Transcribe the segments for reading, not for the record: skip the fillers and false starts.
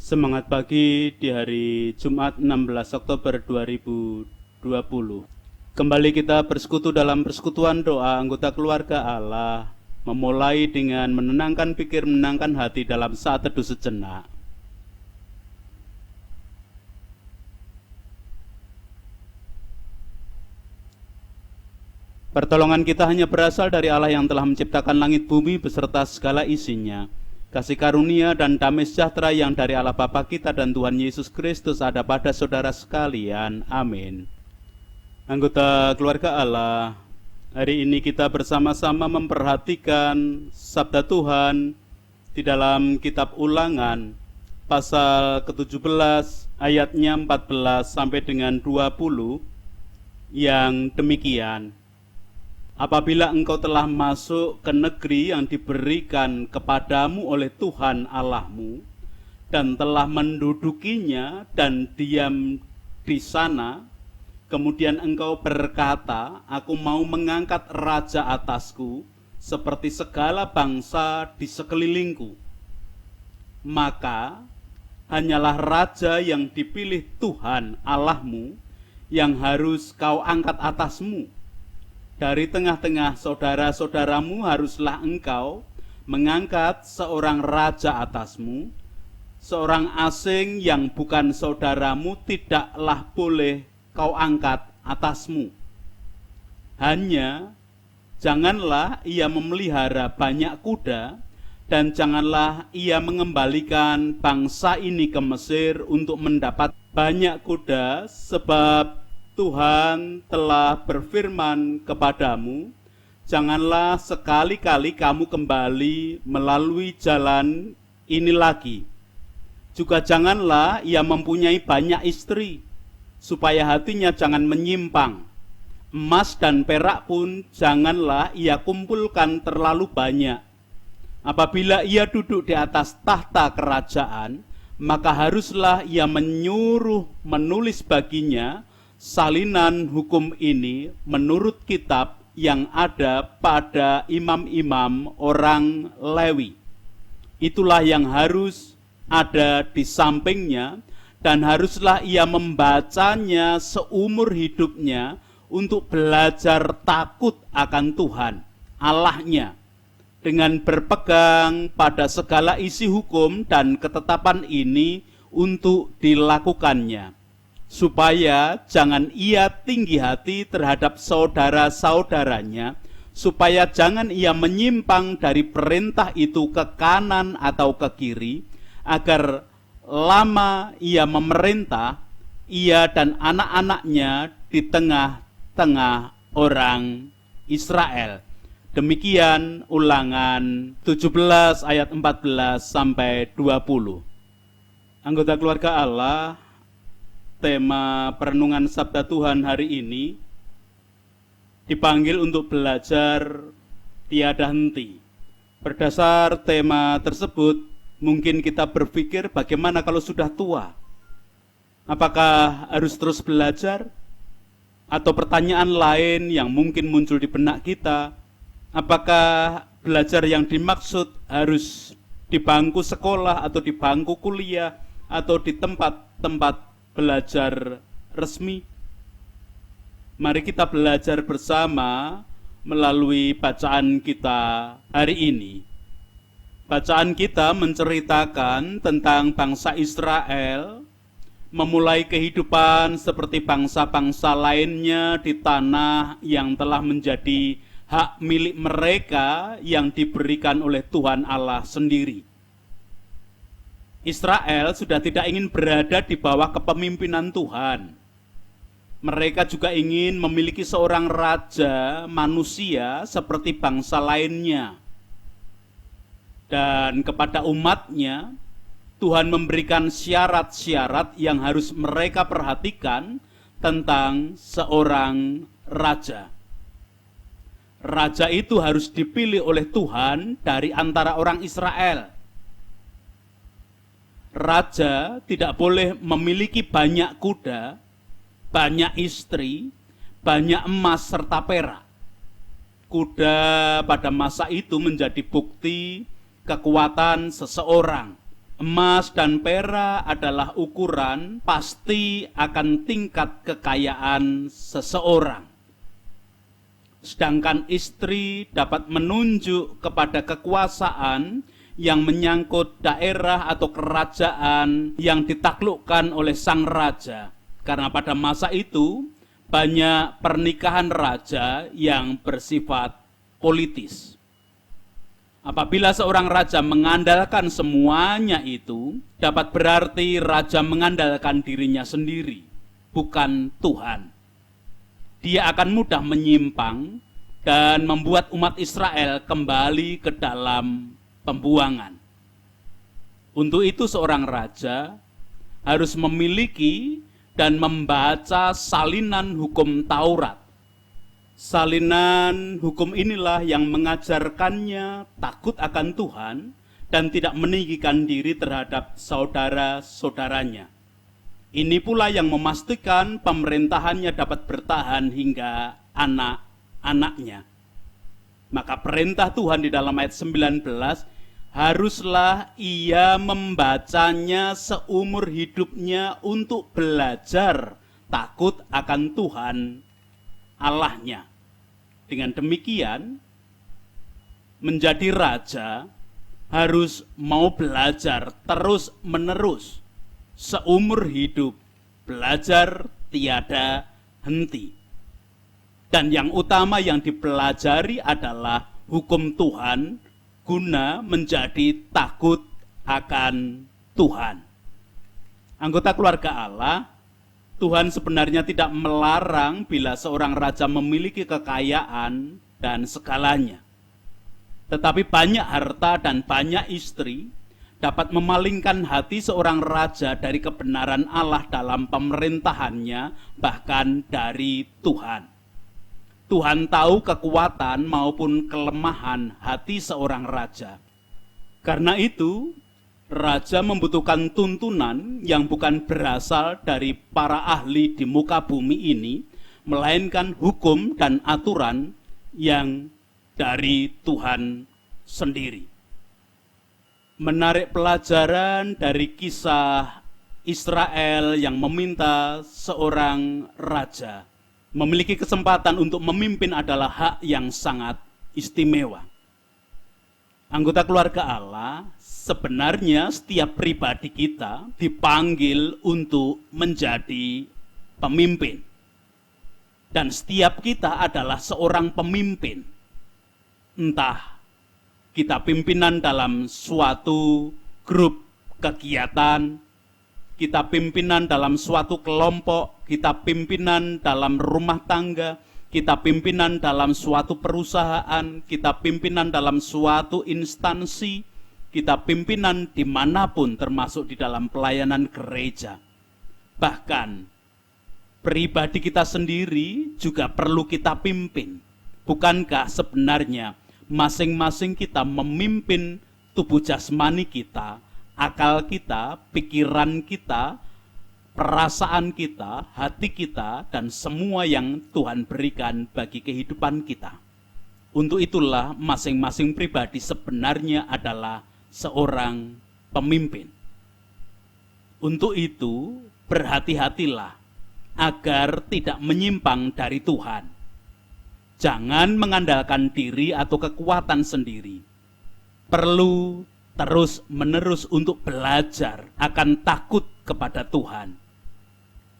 Semangat pagi di hari Jumat 16 Oktober 2020. Kembali kita bersekutu dalam persekutuan doa anggota keluarga Allah, memulai dengan menenangkan pikir, menenangkan hati dalam saat teduh sejenak. Pertolongan kita hanya berasal dari Allah yang telah menciptakan langit bumi beserta segala isinya. Kasih karunia dan damai sejahtera yang dari Allah Bapa kita dan Tuhan Yesus Kristus ada pada saudara sekalian. Amin. Anggota keluarga Allah, hari ini kita bersama-sama memperhatikan sabda Tuhan di dalam kitab Ulangan pasal ke-17 ayatnya 14 sampai dengan 20 yang demikian. Apabila engkau telah masuk ke negeri yang diberikan kepadamu oleh Tuhan Allahmu dan telah mendudukinya dan diam di sana, kemudian engkau berkata, aku mau mengangkat raja atasku seperti segala bangsa di sekelilingku. Maka hanyalah raja yang dipilih Tuhan Allahmu yang harus kau angkat atasmu. Dari tengah-tengah saudara-saudaramu haruslah engkau mengangkat seorang raja atasmu. Seorang asing yang bukan saudaramu tidaklah boleh kau angkat atasmu. Hanya janganlah ia memelihara banyak kuda, dan janganlah ia mengembalikan bangsa ini ke Mesir untuk mendapat banyak kuda, sebab Tuhan telah berfirman kepadamu, janganlah sekali-kali kamu kembali melalui jalan ini lagi. Juga janganlah ia mempunyai banyak istri, supaya hatinya jangan menyimpang. Emas dan perak pun janganlah ia kumpulkan terlalu banyak. Apabila ia duduk di atas tahta kerajaan, maka haruslah ia menulis baginya salinan hukum ini menurut kitab yang ada pada imam-imam orang Lewi. Itulah yang harus ada di sampingnya, dan haruslah ia membacanya seumur hidupnya untuk belajar takut akan Tuhan Allahnya, dengan berpegang pada segala isi hukum dan ketetapan ini untuk dilakukannya, supaya jangan ia tinggi hati terhadap saudara-saudaranya, supaya jangan ia menyimpang dari perintah itu ke kanan atau ke kiri, agar lama ia memerintah, ia dan anak-anaknya di tengah-tengah orang Israel. Demikian Ulangan 17 ayat 14 sampai 20. Anggota keluarga Allah, tema perenungan sabda Tuhan hari ini dipanggil untuk belajar tiada henti. Berdasar tema tersebut, mungkin kita berpikir bagaimana kalau sudah tua? Apakah harus terus belajar? Atau pertanyaan lain yang mungkin muncul di benak kita, apakah belajar yang dimaksud harus di bangku sekolah atau di bangku kuliah atau di tempat-tempat belajar resmi? Mari kita belajar bersama melalui bacaan kita hari ini. Bacaan kita menceritakan tentang bangsa Israel memulai kehidupan seperti bangsa-bangsa lainnya di tanah yang telah menjadi hak milik mereka yang diberikan oleh Tuhan Allah sendiri. Israel sudah tidak ingin berada di bawah kepemimpinan Tuhan. Mereka juga ingin memiliki seorang raja manusia seperti bangsa lainnya. Dan kepada umatnya, Tuhan memberikan syarat-syarat yang harus mereka perhatikan tentang seorang raja. Raja itu harus dipilih oleh Tuhan dari antara orang Israel. Raja tidak boleh memiliki banyak kuda, banyak istri, banyak emas serta perak. Kuda pada masa itu menjadi bukti kekuatan seseorang. Emas dan perak adalah ukuran pasti akan tingkat kekayaan seseorang. Sedangkan istri dapat menunjuk kepada kekuasaan yang menyangkut daerah atau kerajaan yang ditaklukkan oleh sang raja. Karena pada masa itu banyak pernikahan raja yang bersifat politis. Apabila seorang raja mengandalkan semuanya itu, dapat berarti raja mengandalkan dirinya sendiri, bukan Tuhan. Dia akan mudah menyimpang dan membuat umat Israel kembali ke dalam pembuangan. Untuk itu seorang raja harus memiliki dan membaca salinan hukum Taurat. Salinan hukum inilah yang mengajarkannya takut akan Tuhan dan tidak meninggikan diri terhadap saudara-saudaranya. Ini pula yang memastikan pemerintahannya dapat bertahan hingga anak-anaknya. Maka perintah Tuhan di dalam ayat 19, haruslah ia membacanya seumur hidupnya untuk belajar takut akan Tuhan Allahnya. Dengan demikian, menjadi raja harus mau belajar terus-menerus, seumur hidup, belajar tiada henti. Dan yang utama yang dipelajari adalah hukum Tuhan, guna menjadi takut akan Tuhan. Anggota keluarga Allah, Tuhan sebenarnya tidak melarang bila seorang raja memiliki kekayaan dan segalanya. Tetapi banyak harta dan banyak istri dapat memalingkan hati seorang raja dari kebenaran Allah dalam pemerintahannya, bahkan dari Tuhan. Tuhan tahu kekuatan maupun kelemahan hati seorang raja. Karena itu, raja membutuhkan tuntunan yang bukan berasal dari para ahli di muka bumi ini, melainkan hukum dan aturan yang dari Tuhan sendiri. Menarik pelajaran dari kisah Israel yang meminta seorang raja memiliki kesempatan untuk memimpin adalah hak yang sangat istimewa. Anggota keluarga Allah, sebenarnya setiap pribadi kita dipanggil untuk menjadi pemimpin. Dan setiap kita adalah seorang pemimpin. Entah kita pimpinan dalam suatu grup kegiatan, kita pimpinan dalam suatu kelompok, kita pimpinan dalam rumah tangga, kita pimpinan dalam suatu perusahaan, kita pimpinan dalam suatu instansi, kita pimpinan dimanapun termasuk di dalam pelayanan gereja. Bahkan pribadi kita sendiri juga perlu kita pimpin. Bukankah sebenarnya masing-masing kita memimpin tubuh jasmani kita, akal kita, pikiran kita, perasaan kita, hati kita, dan semua yang Tuhan berikan bagi kehidupan kita. Untuk itulah masing-masing pribadi sebenarnya adalah seorang pemimpin. Untuk itu, berhati-hatilah agar tidak menyimpang dari Tuhan. Jangan mengandalkan diri atau kekuatan sendiri. Perlu terus-menerus untuk belajar akan takut kepada Tuhan.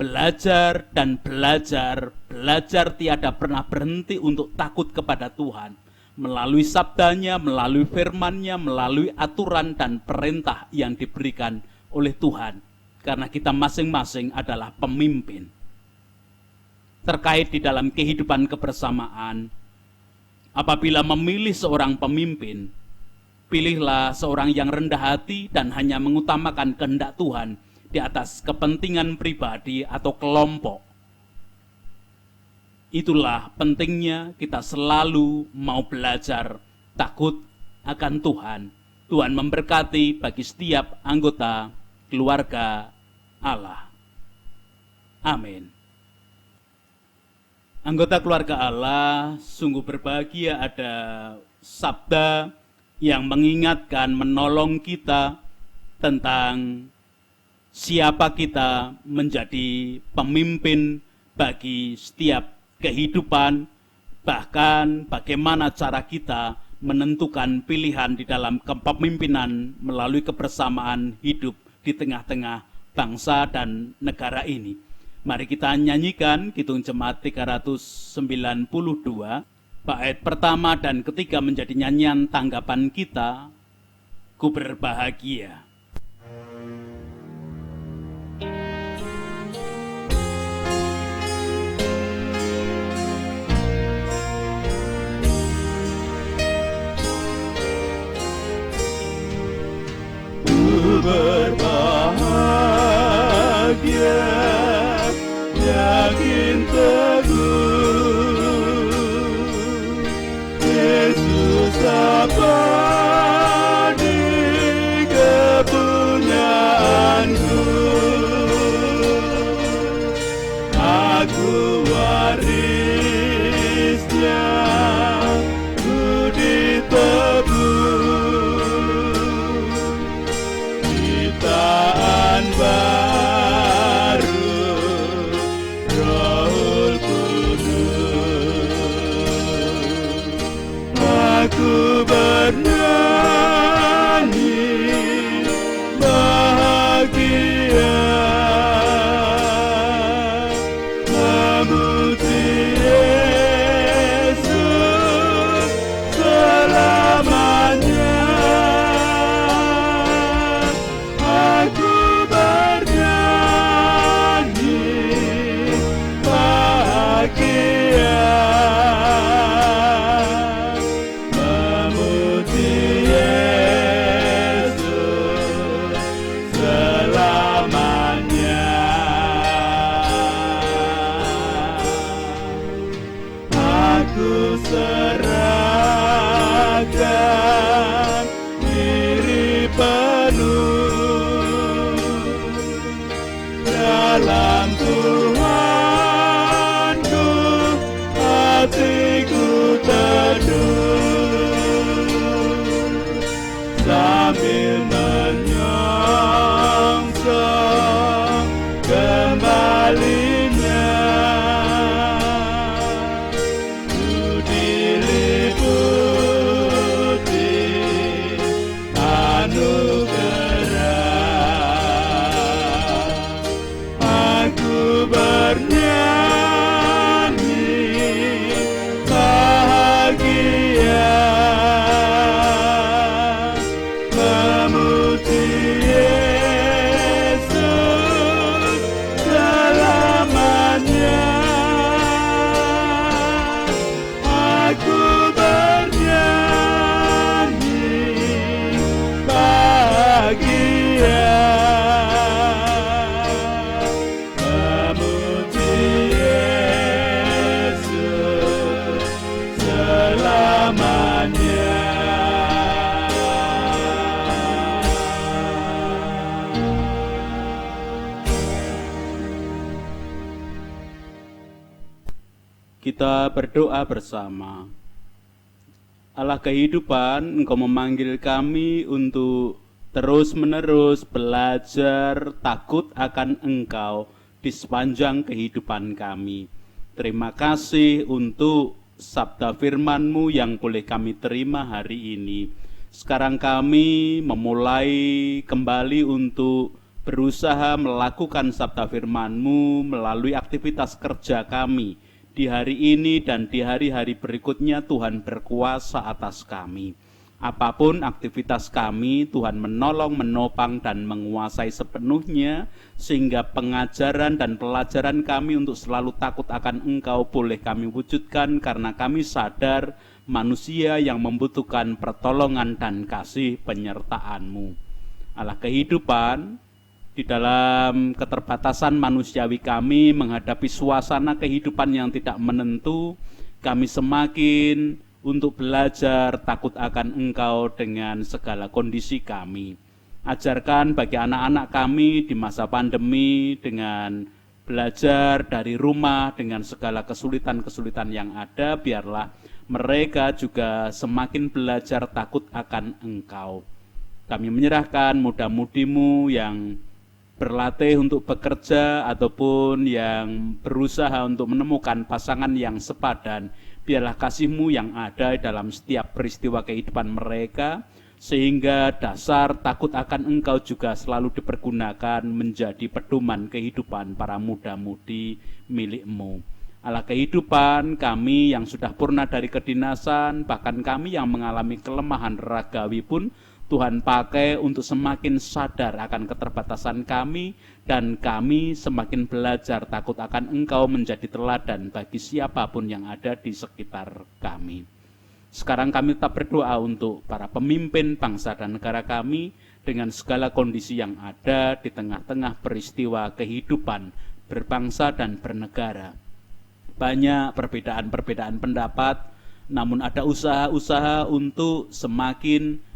Belajar dan belajar tiada pernah berhenti untuk takut kepada Tuhan. Melalui sabdanya, melalui firman-Nya, melalui aturan dan perintah yang diberikan oleh Tuhan. Karena kita masing-masing adalah pemimpin. Terkait di dalam kehidupan kebersamaan, apabila memilih seorang pemimpin, pilihlah seorang yang rendah hati dan hanya mengutamakan kehendak Tuhan di atas kepentingan pribadi atau kelompok. Itulah pentingnya kita selalu mau belajar takut akan Tuhan. Tuhan memberkati bagi setiap anggota keluarga Allah. Amin. Anggota keluarga Allah, sungguh berbahagia ada sabda yang mengingatkan, menolong kita tentang siapa kita menjadi pemimpin bagi setiap kehidupan, bahkan bagaimana cara kita menentukan pilihan di dalam kepemimpinan melalui kebersamaan hidup di tengah-tengah bangsa dan negara ini. Mari kita nyanyikan Kidung Jemaat 392, bait pertama dan ketiga menjadi nyanyian tanggapan kita, Ku berbahagia. Berbahagia, yakin teguh, Yesus abadi kepunyaanku. Aku warisnya, ku ditebus, ciptaan baru, Roh Kudus. Aku bernyanyi bahagia, memuji Yesus selamanya. Aku bernyanyi bahagia, memuji Yesus selamanya. Aku serahkan diri penuh dalam Tuhanku, hatiku teduh, sambil menyongsong kembalinya. Ku diliputi anugerah, aku bernyanyi bahagia, memuji Yesus selamanya. Aku bernyanyi bahagia, memuji Yesus selamanya. Kita berdoa bersama. Allah kehidupan, Engkau memanggil kami untuk terus-menerus belajar takut akan Engkau di sepanjang kehidupan kami. Terima kasih untuk sabda firman-Mu yang boleh kami terima hari ini. Sekarang kami memulai kembali untuk berusaha melakukan sabda firman-Mu melalui aktivitas kerja kami. Di hari ini dan di hari-hari berikutnya Tuhan berkuasa atas kami. Apapun aktivitas kami, Tuhan menolong, menopang, dan menguasai sepenuhnya, sehingga pengajaran dan pelajaran kami untuk selalu takut akan Engkau boleh kami wujudkan, karena kami sadar manusia yang membutuhkan pertolongan dan kasih penyertaan-Mu. Allah kehidupan, di dalam keterbatasan manusiawi kami menghadapi suasana kehidupan yang tidak menentu, kami semakin untuk belajar takut akan Engkau dengan segala kondisi kami. Ajarkan bagi anak-anak kami di masa pandemi dengan belajar dari rumah dengan segala kesulitan-kesulitan yang ada, biarlah mereka juga semakin belajar takut akan Engkau. Kami menyerahkan muda-mudimu yang berlatih untuk bekerja ataupun yang berusaha untuk menemukan pasangan yang sepadan. Biarlah kasih-Mu yang ada dalam setiap peristiwa kehidupan mereka, sehingga dasar takut akan Engkau juga selalu dipergunakan menjadi pedoman kehidupan para muda-mudi milik-Mu. Allah kehidupan, kami yang sudah purna dari kedinasan, bahkan kami yang mengalami kelemahan ragawi pun Tuhan pakai untuk semakin sadar akan keterbatasan kami, dan kami semakin belajar takut akan Engkau menjadi teladan bagi siapapun yang ada di sekitar kami. Sekarang kami tetap berdoa untuk para pemimpin bangsa dan negara kami dengan segala kondisi yang ada di tengah-tengah peristiwa kehidupan berbangsa dan bernegara. Banyak perbedaan-perbedaan pendapat, namun ada usaha-usaha untuk semakin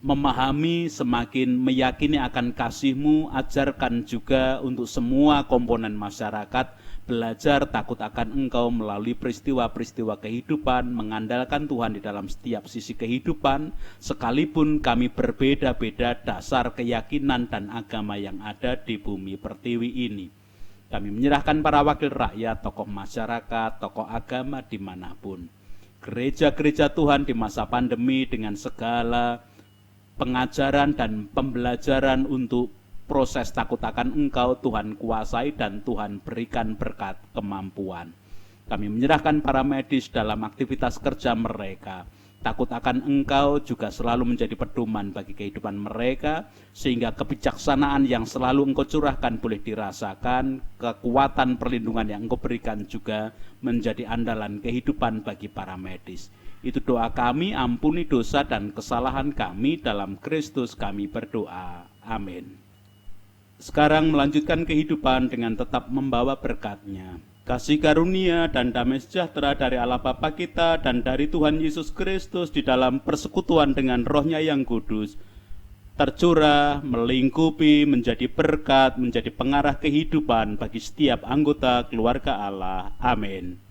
memahami, semakin meyakini akan kasih-Mu. Ajarkan juga untuk semua komponen masyarakat belajar takut akan Engkau melalui peristiwa-peristiwa kehidupan, mengandalkan Tuhan di dalam setiap sisi kehidupan, sekalipun kami berbeda-beda dasar keyakinan dan agama yang ada di bumi pertiwi ini. Kami menyerahkan para wakil rakyat, tokoh masyarakat, tokoh agama dimanapun. Gereja-gereja Tuhan di masa pandemi dengan segala pengajaran dan pembelajaran untuk proses takut akan Engkau, Tuhan kuasai dan Tuhan berikan berkat kemampuan. Kami menyerahkan para medis dalam aktivitas kerja mereka. Takut akan Engkau juga selalu menjadi pedoman bagi kehidupan mereka, sehingga kebijaksanaan yang selalu Engkau curahkan boleh dirasakan, kekuatan perlindungan yang Engkau berikan juga menjadi andalan kehidupan bagi para medis. Itu doa kami, ampuni dosa dan kesalahan kami, dalam Kristus kami berdoa. Amin. Sekarang melanjutkan kehidupan dengan tetap membawa berkat-Nya. Kasih karunia dan damai sejahtera dari Allah Bapa kita dan dari Tuhan Yesus Kristus di dalam persekutuan dengan Roh-Nya yang kudus tercurah, melingkupi, menjadi berkat, menjadi pengarah kehidupan bagi setiap anggota keluarga Allah. Amin.